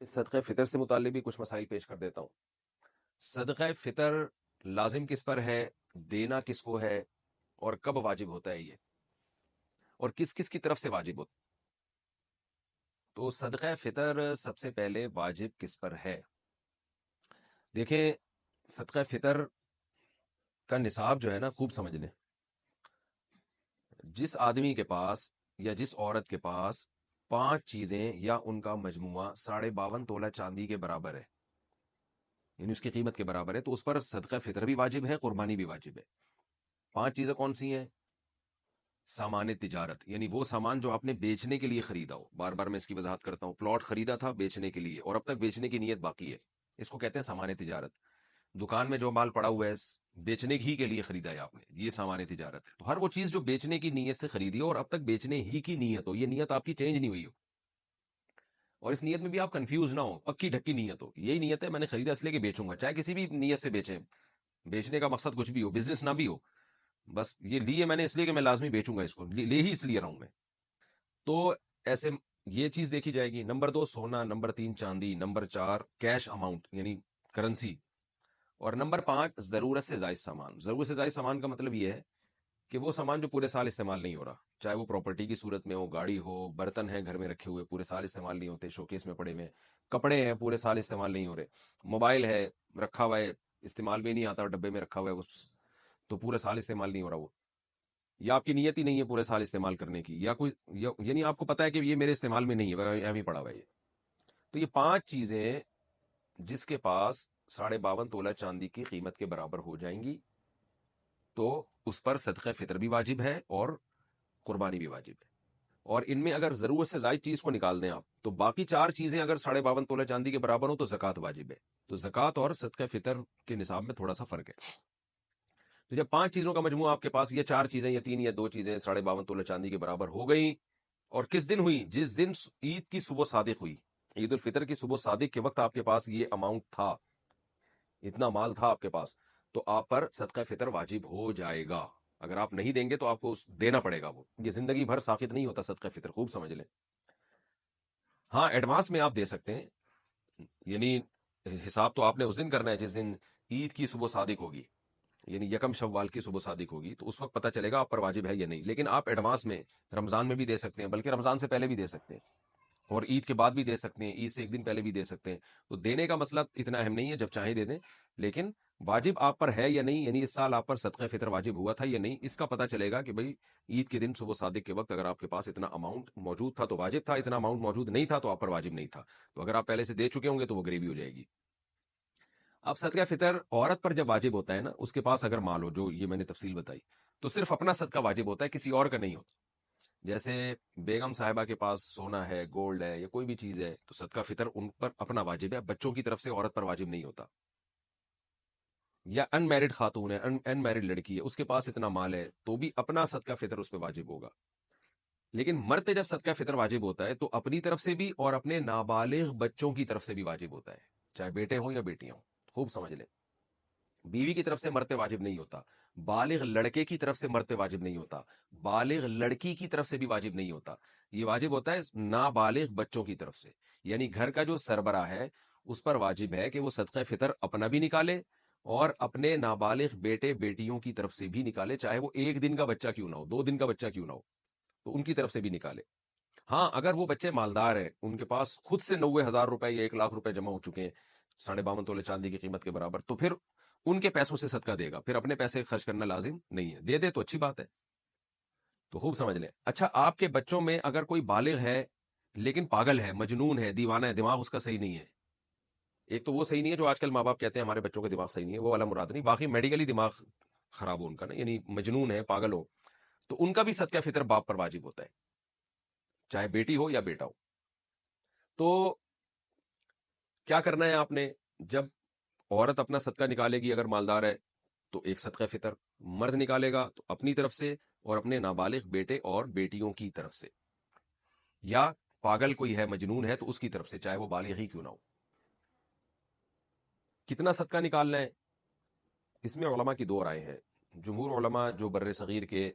صدقہ فطر سے متعلق بھی کچھ مسائل پیش کر دیتا ہوں۔ صدقہ فطر لازم کس پر ہے، دینا کس کو ہے، اور کب واجب ہوتا ہے یہ، اور کس کس کی طرف سے واجب ہوتا ہے۔ تو صدقہ فطر سب سے پہلے واجب کس پر ہے؟ دیکھیں، صدقہ فطر کا نصاب جو ہے نا، خوب سمجھ لیں۔ جس آدمی کے پاس یا جس عورت کے پاس 5 چیزیں یا ان کا مجموعہ 52.5 تولہ چاندی کے برابر ہے، یعنی اس کی قیمت کے برابر ہے، تو اس پر صدقہ فطر بھی واجب ہے، قربانی بھی واجب ہے۔ 5 چیزیں کون سی ہیں؟ سامان تجارت، یعنی وہ سامان جو آپ نے بیچنے کے لیے خریدا ہو۔ بار بار میں اس کی وضاحت کرتا ہوں، پلاٹ خریدا تھا بیچنے کے لیے اور اب تک بیچنے کی نیت باقی ہے، اس کو کہتے ہیں سامان تجارت۔ دکان میں جو مال پڑا ہوا ہے بیچنے ہی کے لیے خریدا ہے آپ نے، یہ سامان تجارت ہے۔ تو ہر وہ چیز جو بیچنے کی نیت سے خریدی ہو اور اب تک بیچنے ہی کی نیت ہو، یہ نیت آپ کی چینج نہیں ہوئی ہو، اور اس نیت میں بھی آپ کنفیوز نہ ہو، پکی ڈھکی نیت ہو، یہی نیت ہے میں نے خریدا اس لیے کہ بیچوں گا، چاہے کسی بھی نیت سے بیچیں، بیچنے کا مقصد کچھ بھی ہو، بزنس نہ بھی ہو، بس یہ لیے میں نے اس لیے کہ میں لازمی بیچوں گا، اس کو لے ہی اس لیے رہا ہوں میں، تو ایسے یہ چیز دیکھی جائے گی۔ نمبر 2 سونا، نمبر 3 چاندی، نمبر 4 کیش اماؤنٹ یعنی کرنسی، اور نمبر 5 ضرورت سے زائد سامان۔ ضرورت سے زائد سامان کا مطلب یہ ہے کہ وہ سامان جو پورے سال استعمال نہیں ہو رہا، چاہے وہ پراپرٹی کی صورت میں ہو، گاڑی ہو، برتن ہیں گھر میں رکھے ہوئے پورے سال استعمال نہیں ہوتے، شوکیس میں پڑے ہوئے، کپڑے ہیں پورے سال استعمال نہیں ہو رہے، موبائل ہے رکھا ہوا ہے استعمال بھی نہیں آتا، ڈبے میں رکھا ہوا ہے وہ، تو پورے سال استعمال نہیں ہو رہا وہ، یا آپ کی نیت ہی نہیں ہے پورے سال استعمال کرنے کی، یا کوئی یعنی آپ کو پتا ہے کہ یہ میرے استعمال میں نہیں ہے، اہم ہی پڑا ہوا ہے یہ۔ تو یہ 5 چیزیں جس کے پاس 52.5 تولہ چاندی کی قیمت کے برابر ہو جائیں گی تو اس پر صدقہ فطر بھی واجب ہے اور قربانی بھی واجب ہے۔ اور ان میں اگر ضرورت سے زائد چیز کو نکال دیں آپ، تو باقی 4 چیزیں اگر 52.5 تولہ چاندی کے برابر ہو تو زکوٰۃ واجب ہے۔ تو زکوٰۃ اور صدقہ فطر کے نصاب میں تھوڑا سا فرق ہے۔ تو جب 5 چیزوں کا مجموعہ آپ کے پاس، یہ 4 چیزیں یا 3 یا 2 چیزیں 52.5 تولہ چاندی کے برابر ہو گئیں، اور کس دن ہوئی؟ جس دن عید کی صبح صادق ہوئی، عید الفطر کی صبح صادق کے وقت آپ کے پاس یہ اماؤنٹ تھا، اتنا مال تھا آپ کے پاس، تو آپ پر صدقہ فطر واجب ہو جائے گا۔ اگر آپ نہیں دیں گے تو آپ کو دینا پڑے گا، وہ یہ زندگی بھر ساقط نہیں ہوتا صدقہ فطر، خوب سمجھ لیں۔ ہاں ایڈوانس میں آپ دے سکتے ہیں، یعنی حساب تو آپ نے اس دن کرنا ہے جس دن عید کی صبح صادق ہوگی، یعنی یکم شوال کی صبح صادق ہوگی، تو اس وقت پتہ چلے گا آپ پر واجب ہے یا نہیں۔ لیکن آپ ایڈوانس میں رمضان میں بھی دے سکتے ہیں، بلکہ رمضان سے پہلے بھی دے سکتے ہیں، اور عید کے بعد بھی دے سکتے ہیں، عید سے 1 دن پہلے بھی دے سکتے ہیں۔ تو دینے کا مسئلہ اتنا اہم نہیں ہے، جب چاہیں دے دیں، لیکن واجب آپ پر ہے یا نہیں، یعنی اس سال آپ پر صدقہ فطر واجب ہوا تھا یا نہیں، اس کا پتہ چلے گا کہ بھئی عید کے دن صبح صادق کے وقت اگر آپ کے پاس اتنا اماؤنٹ موجود تھا تو واجب تھا، اتنا اماؤنٹ موجود نہیں تھا تو آپ پر واجب نہیں تھا۔ تو اگر آپ پہلے سے دے چکے ہوں گے تو وہ غریبی ہو جائے گی۔ اب صدقہ فطر عورت پر جب واجب ہوتا ہے نا، اس کے پاس اگر مال ہو، جو یہ میں نے تفصیل بتائی، تو صرف اپنا صدقہ واجب ہوتا ہے، کسی اور کا نہیں ہوتا۔ جیسے بیگم صاحبہ کے پاس سونا ہے، گولڈ ہے، یا کوئی بھی چیز ہے، تو صدقہ فطر ان پر اپنا واجب ہے، بچوں کی طرف سے عورت پر واجب نہیں ہوتا۔ یا ان میرڈ خاتون ہے، ان میرڈ لڑکی ہے، اس کے پاس اتنا مال ہے تو بھی اپنا صدقہ فطر اس پہ واجب ہوگا۔ لیکن مرد پہ جب صدقہ فطر واجب ہوتا ہے تو اپنی طرف سے بھی اور اپنے نابالغ بچوں کی طرف سے بھی واجب ہوتا ہے، چاہے بیٹے ہوں یا بیٹیاں ہوں، خوب سمجھ لیں۔ بیوی کی طرف سے مرد پہ واجب نہیں ہوتا، بالغ لڑکے کی طرف سے مرد پہ واجب نہیں ہوتا، بالغ لڑکی کی طرف سے بھی واجب نہیں ہوتا، یہ واجب ہوتا ہے نابالغ بچوں کی طرف سے۔ یعنی گھر کا جو سربراہ ہے اس پر واجب ہے کہ وہ صدقہ فطر اپنا بھی نکالے اور اپنے نابالغ بیٹے بیٹیوں کی طرف سے بھی نکالے، چاہے وہ 1 دن کا بچہ کیوں نہ ہو، 2 دن کا بچہ کیوں نہ ہو، تو ان کی طرف سے بھی نکالے۔ ہاں اگر وہ بچے مالدار ہیں، ان کے پاس خود سے 90,000 روپے یا 1 لاکھ روپے جمع ہو چکے ہیں 52.5 تولے چاندی کی قیمت کے برابر، تو پھر ان کے پیسوں سے صدقہ دے گا، پھر اپنے پیسے خرچ کرنا لازم نہیں ہے، دے دے تو اچھی بات ہے۔ تو خوب سمجھ لیں۔ اچھا، آپ کے بچوں میں اگر کوئی بالغ ہے لیکن پاگل ہے، مجنون ہے، دیوانہ ہے، دماغ اس کا صحیح نہیں ہے، ایک تو وہ صحیح نہیں ہے جو آج کل ماں باپ کہتے ہیں ہمارے بچوں کا دماغ صحیح نہیں ہے، وہ والا مراد نہیں، واقعی میڈیکلی دماغ خراب ہو ان کا نا، یعنی مجنون ہے، پاگل ہو، تو ان کا بھی صدقہ فطر باپ پر واجب ہوتا ہے، چاہے بیٹی ہو یا بیٹا ہو۔ تو کیا کرنا ہے آپ نے؟ جب عورت اپنا صدقہ نکالے گی اگر مالدار ہے تو ایک صدقہ فطر، مرد نکالے گا تو اپنی طرف سے اور اپنے نابالغ بیٹے اور بیٹیوں کی طرف سے، یا پاگل کوئی ہے، مجنون ہے، تو اس کی طرف سے، چاہے وہ بالغ ہی کیوں نہ ہو۔ کتنا صدقہ نکالنا ہے؟ اس میں علماء کی 2 رائے ہیں۔ جمہور علماء جو بر صغیر کے،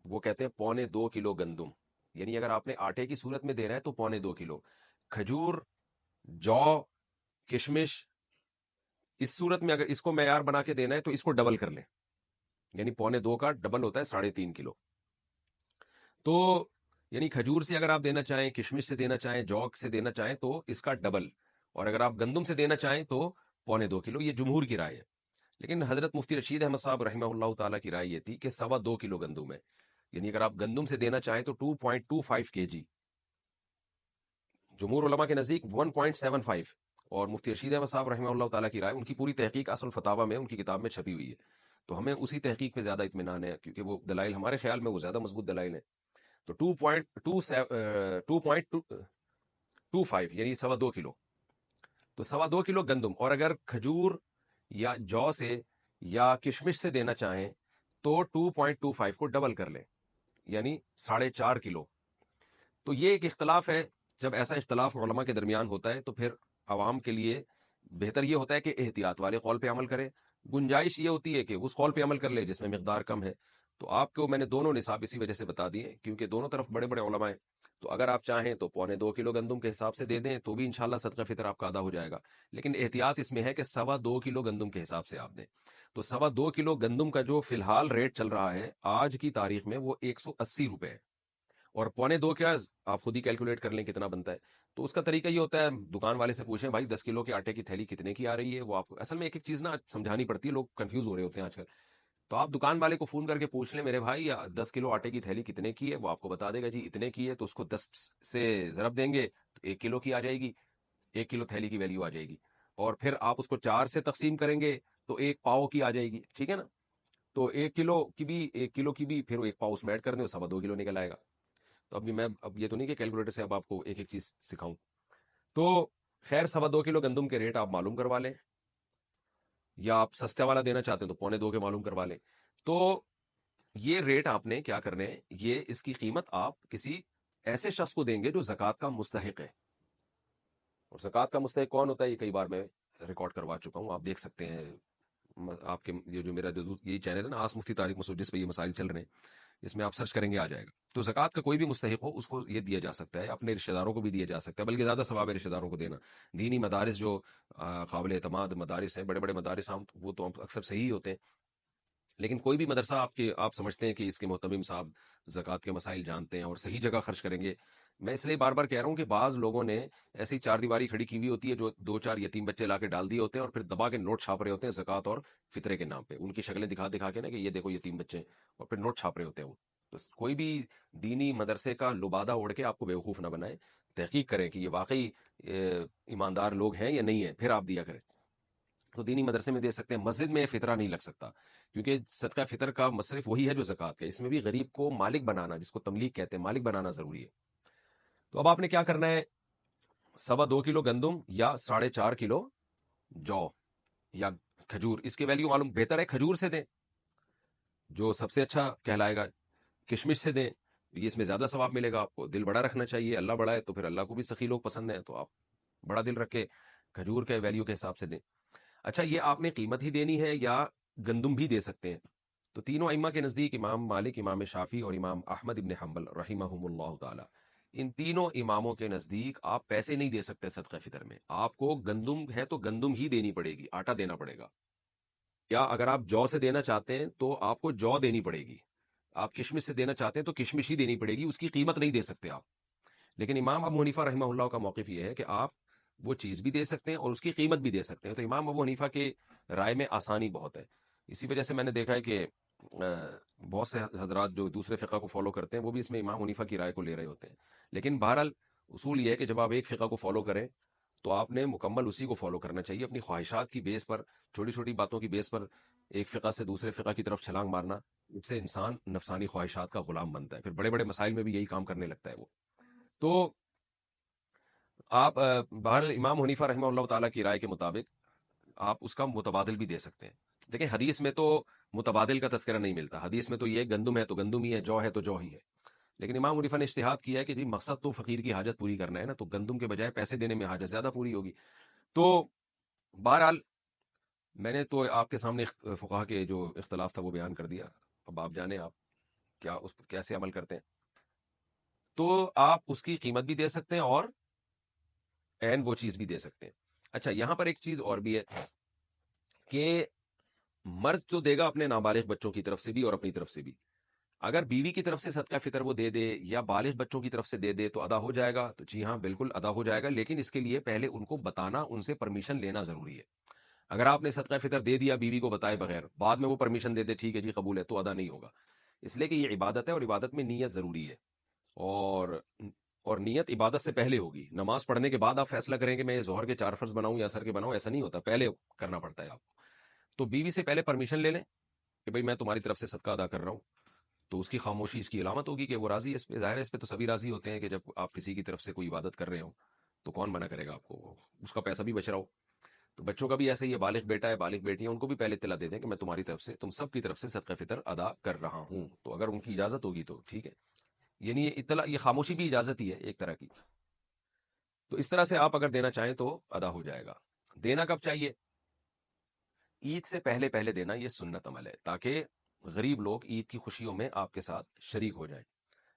وہ کہتے ہیں 1.25 کلو گندم، یعنی اگر آپ نے آٹے کی صورت میں دینا ہے تو 1.25 کلو کھجور جو، کشمش، اس صورت میں اگر اس کو معیار بنا کے دینا ہے تو اس کو ڈبل کر لیں، یعنی 1.25 کا ڈبل ہوتا ہے 3.5 کلو. تو یعنی کھجور سے اگر آپ دینا چاہیں، کشمش سے دینا چاہیں، جو سے دینا چاہیں تو اس کا ڈبل، اور اگر آپ گندم سے دینا چاہیں تو 2.25 کلو. یہ جمہور کی رائے ہے. لیکن حضرت مفتی رشید احمد صاحب رحمہ اللہ تعالیٰ کی رائے یہ تھی کہ 2.25 کلو گندم ہے، یعنی اگر آپ گندم سے دینا چاہیں تو 2.25 کے جی. جمہور علماء کے نزدیک 1.75. اور مفتی رشید احمد صاحب رحمہ اللہ تعالیٰ کی رائے، ان کی پوری تحقیق اصل فتاوی میں ان کی کتاب میں چھپی ہوئی ہے، تو ہمیں اسی تحقیق پہ زیادہ اطمینان ہے، کیونکہ وہ دلائل ہمارے خیال میں وہ زیادہ مضبوط دلائل ہیں. تو 2.25 یعنی 2.25 کلو. تو 2.25 کلو گندم، اور اگر کھجور یا جو سے یا کشمش سے دینا چاہیں تو 2.25 کو ڈبل کر لیں، یعنی 4.5 کلو. تو یہ ایک اختلاف ہے. جب ایسا اختلاف علماء کے درمیان ہوتا ہے تو پھر عوام کے لیے بہتر یہ ہوتا ہے کہ احتیاط والے قول پہ عمل کرے. گنجائش یہ ہوتی ہے کہ اس قول پہ عمل کر لے جس میں مقدار کم ہے. تو آپ کو میں نے دونوں نصاب اسی وجہ سے بتا دیے کیونکہ دونوں طرف بڑے بڑے علماء ہیں. تو اگر آپ چاہیں تو 2.25 کلو گندم کے حساب سے دے دیں تو بھی انشاءاللہ صدقہ فطر آپ کا ادا ہو جائے گا. لیکن احتیاط اس میں ہے کہ 2.25 کلو گندم کے حساب سے آپ دیں. تو 2.25 کلو گندم کا جو فی الحال ریٹ چل رہا ہے آج کی تاریخ میں وہ 180 روپے ہے. اور 2.25 کیا آپ خود ہی کیلکولیٹ کر لیں کتنا بنتا ہے. تو اس کا طریقہ یہ ہوتا ہے، دکان والے سے پوچھیں بھائی 10 کلو کے آٹے کی تھیلی کتنے کی آ رہی ہے. وہ آپ کو اصل میں ایک ایک چیز نا سمجھانی پڑتی ہے، لوگ کنفیوز ہو رہے ہوتے ہیں آج کل. تو آپ دکان والے کو فون کر کے پوچھ لیں میرے بھائی 10 کلو آٹے کی تھیلی کتنے کی ہے، وہ آپ کو بتا دے گا جی اتنے کی ہے. تو اس کو 10 سے ضرب دیں گے تو 1 کلو کی آ جائے گی، 1 کلو تھیلی کی ویلیو آ جائے گی. اور پھر آپ اس کو 4 سے تقسیم کریں گے تو 1 پاؤ کی آ جائے گی. ٹھیک ہے نا. تو 1 کلو کی بھی پھر 1 پاؤ اس میں ایڈ کر دیں، 2.25 کلو نکل آئے گا. تو اب یہ تو نہیں کہ کیلکولیٹر سے اب آپ کو ایک ایک چیز سکھاؤں. تو خیر 2.25 کلو گندم کے ریٹ آپ معلوم کروا لیں، یا آپ سستے والا دینا چاہتے ہیں تو 2.25 کے معلوم کروا لیں. تو یہ ریٹ آپ نے کیا کرنے، یہ اس کی قیمت آپ کسی ایسے شخص کو دیں گے جو زکوٰۃ کا مستحق ہے. اور زکوٰۃ کا مستحق کون ہوتا ہے یہ کئی بار میں ریکارڈ کروا چکا ہوں، آپ دیکھ سکتے ہیں. آپ کے یہ جو میرا یہی چینل ہے نا آس مفتی طارق مسعود، جس پہ یہ مسائل چل رہے ہیں، اس میں آپ سرچ کریں گے آ جائے گا. تو زکوٰۃ کا کوئی بھی مستحق ہو اس کو یہ دیا جا سکتا ہے، اپنے رشتہ داروں کو بھی دیا جا سکتا ہے، بلکہ زیادہ ثواب ہے رشتہ داروں کو دینا. دینی مدارس جو قابل اعتماد مدارس ہیں، بڑے بڑے مدارس ہم وہ تو اکثر صحیح ہوتے ہیں. لیکن کوئی بھی مدرسہ آپ سمجھتے ہیں کہ اس کے محتمم صاحب زکوٰۃ کے مسائل جانتے ہیں اور صحیح جگہ خرچ کریں گے. میں اس لیے بار بار کہہ رہا ہوں کہ بعض لوگوں نے ایسی 4 دیواری کھڑی کی ہوئی ہوتی ہے جو 2-4 یتیم بچے لا کے ڈال دیے ہوتے ہیں اور پھر دبا کے نوٹ چھاپ رہے ہوتے ہیں زکوٰۃ اور فطرے کے نام پہ، ان کی شکلیں دکھا دکھا کے نا کہ یہ دیکھو یتیم بچے ہیں، اور پھر نوٹ چھاپ رہے ہوتے ہیں وہ. تو کوئی بھی دینی مدرسے کا لبادہ اوڑھ کے آپ کو بیوقوف نہ بنائے. تحقیق کریں کہ یہ واقعی ایماندار لوگ ہیں یا نہیں ہیں، پھر آپ دیا کریں. تو دینی مدرسے میں دے سکتے ہیں، مسجد میں فطرہ نہیں لگ سکتا، کیونکہ صدقہ فطر کا مصرف وہی ہے جو زکوٰۃ کا. اس میں بھی غریب کو مالک بنانا، جس کو تملیغ کہتے ہیں، مالک بنانا ضروری ہے. تو اب آپ نے کیا کرنا ہے، 2.25 کلو گندم یا 4.5 کلو جو یا کھجور، اس کی ویلیو معلوم، بہتر ہے کھجور سے دیں جو سب سے اچھا کہلائے گا. کشمش سے دیں، یہ اس میں زیادہ ثواب ملے گا. آپ کو دل بڑا رکھنا چاہیے، اللہ بڑا ہے تو پھر اللہ کو بھی سخی لوگ پسند ہیں، تو آپ بڑا دل رکھ کے کھجور کے ویلیو کے حساب سے دیں. اچھا یہ آپ نے قیمت ہی دینی ہے یا گندم بھی دے سکتے ہیں؟ تو تینوں ائمہ کے نزدیک، امام مالک، امام شافعی اور امام احمد ابن حنبل رحمہم اللہ تعالی، ان تینوں اماموں کے نزدیک آپ پیسے نہیں دے سکتے صدقہ فطر میں. آپ کو گندم ہے تو گندم ہی دینی پڑے گی، آٹا دینا پڑے گا. یا اگر آپ جو سے دینا چاہتے ہیں تو آپ کو جو دینی پڑے گی. آپ کشمش سے دینا چاہتے ہیں تو کشمش ہی دینی پڑے گی، اس کی قیمت نہیں دے سکتے آپ. لیکن امام ابو حنیفہ رحمہ اللہ کا موقف یہ ہے کہ آپ وہ چیز بھی دے سکتے ہیں اور اس کی قیمت بھی دے سکتے ہیں. تو امام ابو حنیفہ کے رائے میں آسانی بہت ہے. اسی وجہ سے میں نے دیکھا ہے کہ بہت سے حضرات جو دوسرے فقہ کو فالو کرتے ہیں وہ بھی اس میں امام حنیفہ کی رائے کو لے رہے ہوتے ہیں. لیکن بہرحال اصول یہ ہے کہ جب آپ ایک فقہ کو فالو کریں تو آپ نے مکمل اسی کو فالو کرنا چاہیے. اپنی خواہشات کی بیس پر، چھوٹی چھوٹی باتوں کی بیس پر ایک فقہ سے دوسرے فقہ کی طرف چھلانگ مارنا، اس سے انسان نفسانی خواہشات کا غلام بنتا ہے، پھر بڑے بڑے مسائل میں بھی یہی کام کرنے لگتا ہے وہ. تو آپ بہرحال امام حنیفہ رحمہ اللہ تعالیٰ کی رائے کے مطابق آپ اس کا متبادل بھی دے سکتے ہیں. دیکھیں حدیث میں تو متبادل کا تذکرہ نہیں ملتا، حدیث میں تو یہ گندم ہے تو گندم ہی ہے، جو ہے تو جو ہی ہے. لیکن امام حنیفہ نے اجتہاد کیا ہے کہ جی مقصد تو فقیر کی حاجت پوری کرنا ہے نا، تو گندم کے بجائے پیسے دینے میں حاجت زیادہ پوری ہوگی. تو بہرحال میں نے تو آپ کے سامنے فقہا کے جو اختلاف تھا وہ بیان کر دیا. اب آپ جانیں آپ کیا اس پر کیسے عمل کرتے ہیں. تو آپ اس کی قیمت بھی دے سکتے ہیں اور این وہ چیز بھی دے سکتے ہیں. اچھا یہاں پر ایک چیز اور بھی ہے کہ مرد تو دے گا اپنے نابالغ بچوں کی طرف سے بھی اور اپنی طرف سے بھی. اگر بیوی کی طرف سے صدقہ فطر وہ دے دے یا بالغ بچوں کی طرف سے دے دے تو ادا ہو جائے گا. تو جی ہاں بالکل ادا ہو جائے گا، لیکن اس کے لیے پہلے ان کو بتانا، ان سے پرمیشن لینا ضروری ہے. اگر آپ نے صدقہ فطر دے دیا بیوی کو بتائے بغیر، بعد میں وہ پرمیشن دے دے ٹھیک ہے جی قبول ہے، تو ادا نہیں ہوگا. اس لیے کہ یہ عبادت ہے اور عبادت میں نیت ضروری ہے. اور اور نیت عبادت سے پہلے ہوگی. نماز پڑھنے کے بعد آپ فیصلہ کریں کہ میں ظہر کے 4 فرض بناؤں یا اثر کے بناؤں، ایسا نہیں ہوتا، پہلے کرنا پڑتا ہے آپ کو. تو بیوی سے پہلے پرمیشن لے لیں کہ بھئی میں تمہاری طرف سے صدقہ ادا کر رہا ہوں. تو اس کی خاموشی اس کی علامت ہوگی کہ وہ راضی ہے اس پہ. ظاہر ہے اس پہ تو سبھی راضی ہوتے ہیں کہ جب آپ کسی کی طرف سے کوئی عبادت کر رہے ہو تو کون منع کرے گا آپ کو، اس کا پیسہ بھی بچ رہا ہو. تو بچوں کا بھی ایسے ہی ہے، بالغ بیٹا ہے بالغ بیٹی ہے، ان کو بھی پہلے اطلاع دے دیں کہ میں تمہاری طرف سے، تم سب کی طرف سے صدقہ فطر ادا کر رہا ہوں. تو اگر ان کی اجازت ہوگی تو ٹھیک ہے. یعنی یہ اطلاع، یہ خاموشی بھی اجازت ہی ہے ایک طرح کی. تو اس طرح سے آپ اگر دینا چاہیں تو ادا ہو جائے گا. دینا کب چاہیے؟ عید سے پہلے پہلے دینا، یہ سنت عمل ہے تاکہ غریب لوگ عید کی خوشیوں میں آپ کے ساتھ شریک ہو جائیں.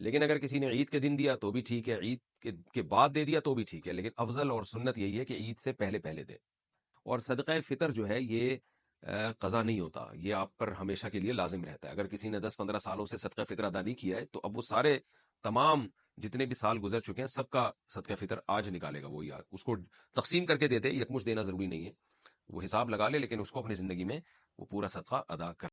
لیکن اگر کسی نے عید کے دن دیا تو بھی ٹھیک ہے، عید کے بعد دے دیا تو بھی ٹھیک ہے، لیکن افضل اور سنت یہی ہے کہ عید سے پہلے پہلے دے. اور صدقہ فطر جو ہے یہ قضا نہیں ہوتا، یہ آپ پر ہمیشہ کے لیے لازم رہتا ہے. اگر کسی نے 10-15 سالوں سے صدقہ فطر ادا نہیں کیا ہے تو اب وہ سارے تمام جتنے بھی سال گزر چکے ہیں سب کا صدقہ فطر آج نکالے گا. وہ یاد اس کو تقسیم کر کے دیتے، یکمشت دینا ضروری نہیں ہے، وہ حساب لگا لے، لیکن اس کو اپنی زندگی میں وہ پورا صدقہ ادا کر